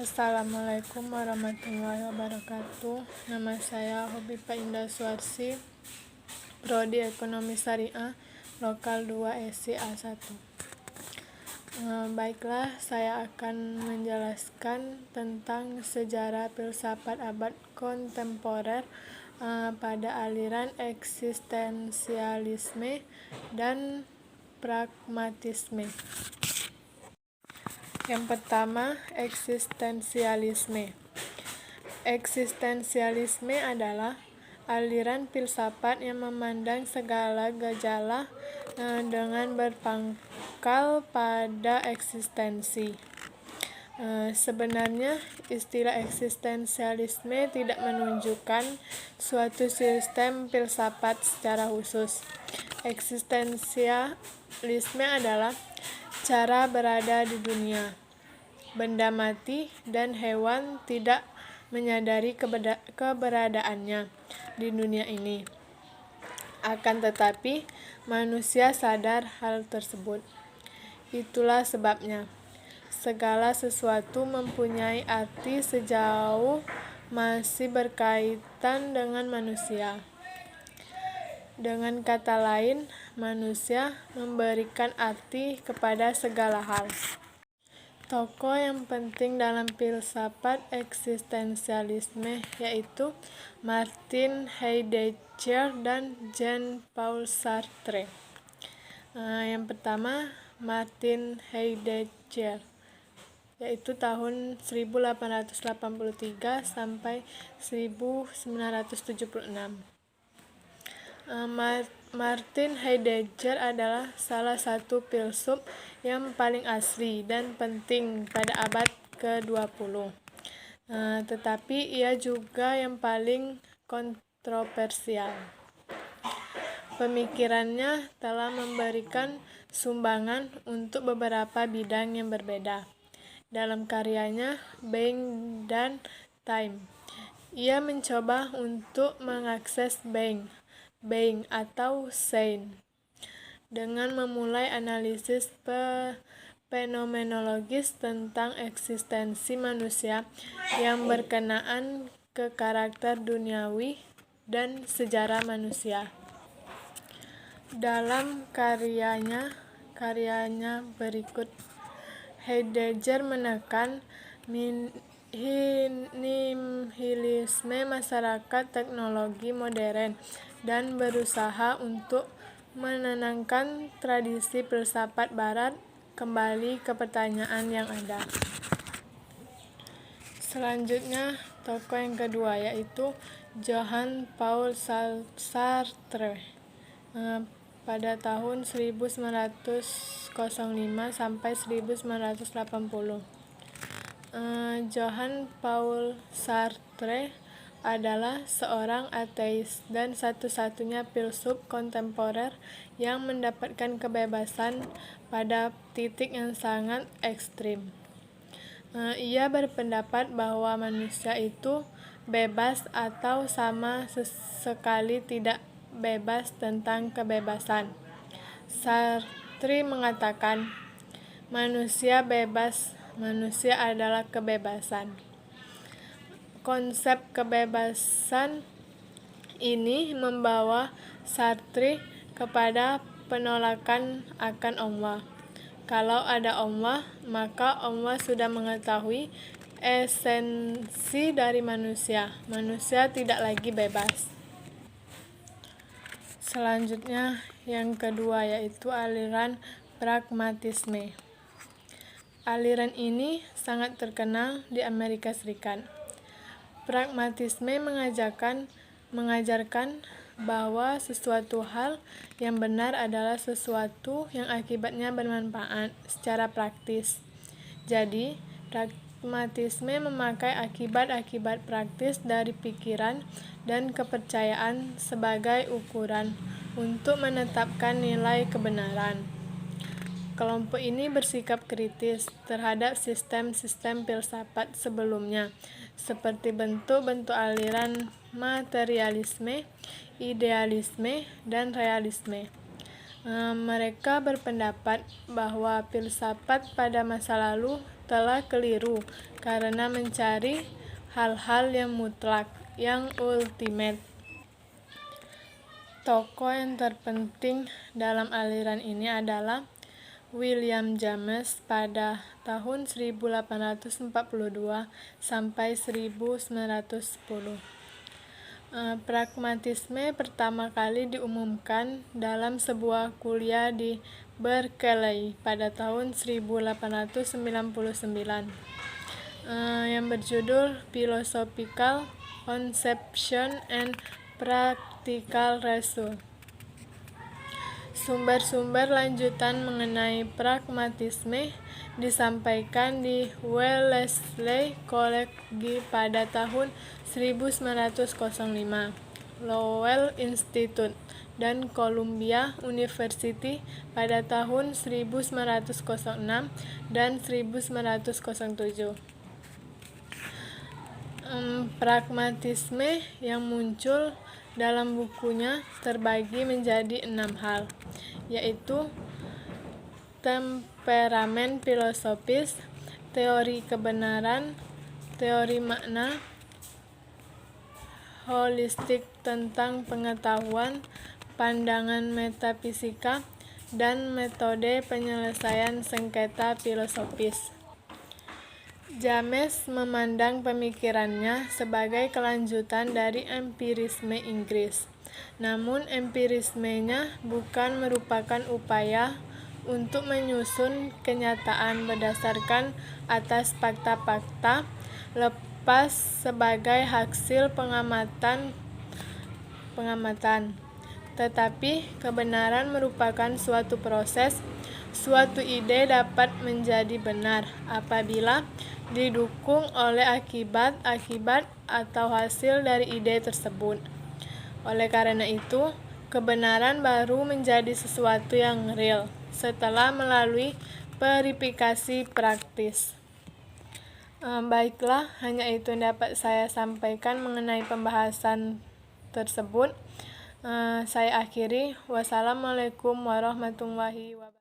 Assalamualaikum warahmatullahi wabarakatuh. Nama saya Hobipa Indah Suarsi, Prodi Ekonomi Syariah, Lokal 2 SI A1. Baiklah, saya akan menjelaskan tentang sejarah filsafat abad kontemporer pada aliran eksistensialisme dan pragmatisme. Yang pertama, eksistensialisme. Eksistensialisme adalah aliran filsafat yang memandang segala gejala dengan berpangkal pada eksistensi. Sebenarnya, istilah eksistensialisme tidak menunjukkan suatu sistem filsafat secara khusus. Eksistensialisme adalah cara berada di dunia. Benda mati dan hewan tidak menyadari keberadaannya di dunia ini. Akan tetapi, manusia sadar hal tersebut. Itulah sebabnya, segala sesuatu mempunyai arti sejauh masih berkaitan dengan manusia. Dengan kata lain, manusia memberikan arti kepada segala hal. Tokoh yang penting dalam filsafat eksistensialisme yaitu Martin Heidegger dan Jean-Paul Sartre. Yang pertama, Martin Heidegger, yaitu tahun 1883 sampai 1976. Martin Heidegger adalah salah satu filsuf yang paling asli dan penting pada abad ke-20. Tetapi ia juga yang paling kontroversial. Pemikirannya telah memberikan sumbangan untuk beberapa bidang yang berbeda. Dalam karyanya Being dan Time, ia mencoba untuk mengakses being atau sein dengan memulai analisis fenomenologis tentang eksistensi manusia yang berkenaan ke karakter duniawi dan sejarah manusia. Dalam karyanya berikut, Heidegger menekan nihilisme masyarakat teknologi modern dan berusaha untuk menenangkan tradisi filsafat barat kembali ke pertanyaan yang ada. Selanjutnya, tokoh yang kedua yaitu Jean-Paul Sartre pada tahun 1905 sampai 1980. Jean-Paul Sartre adalah seorang ateis dan satu-satunya filsuf kontemporer yang mendapatkan kebebasan pada titik yang sangat ekstrim. Ia berpendapat bahwa manusia itu bebas atau sama sekali tidak bebas tentang kebebasan. Sartre mengatakan, manusia bebas, manusia adalah kebebasan. Konsep kebebasan ini membawa Sartre kepada penolakan akan Allah. Kalau ada Allah, maka Allah sudah mengetahui esensi dari manusia. Manusia tidak lagi bebas. Selanjutnya, yang kedua yaitu aliran pragmatisme. Aliran ini sangat terkenal di Amerika Serikat. Pragmatisme mengajarkan bahwa sesuatu hal yang benar adalah sesuatu yang akibatnya bermanfaat secara praktis. Jadi, pragmatisme memakai akibat-akibat praktis dari pikiran dan kepercayaan sebagai ukuran untuk menetapkan nilai kebenaran. Kelompok ini bersikap kritis terhadap sistem-sistem filsafat sebelumnya, seperti bentuk-bentuk aliran materialisme, idealisme, dan realisme. Mereka berpendapat bahwa filsafat pada masa lalu telah keliru karena mencari hal-hal yang mutlak, yang ultimate. Tokoh yang terpenting dalam aliran ini adalah William James pada tahun 1842 sampai 1910. Pragmatisme pertama kali diumumkan dalam sebuah kuliah di Berkeley pada tahun 1899 yang berjudul Philosophical Conception and Practical Result. Sumber-sumber lanjutan mengenai pragmatisme disampaikan di Wellesley College pada tahun 1905, Lowell Institute, dan Columbia University pada tahun 1906 dan 1907. Pragmatisme yang muncul dalam bukunya terbagi menjadi 6 hal, yaitu temperamen filosofis, teori kebenaran, teori makna, holistik tentang pengetahuan, pandangan metafisika, dan metode penyelesaian sengketa filosofis. James memandang pemikirannya sebagai kelanjutan dari empirisme Inggris. Namun empirismenya bukan merupakan upaya untuk menyusun kenyataan berdasarkan atas fakta-fakta lepas sebagai hasil pengamatan, tetapi kebenaran merupakan suatu proses. Suatu ide dapat menjadi benar apabila didukung oleh akibat-akibat atau hasil dari ide tersebut. Oleh karena itu, kebenaran baru menjadi sesuatu yang real setelah melalui verifikasi praktis. Baiklah, hanya itu yang dapat saya sampaikan mengenai pembahasan tersebut. Saya akhiri. Wassalamualaikum warahmatullahi wabarakatuh.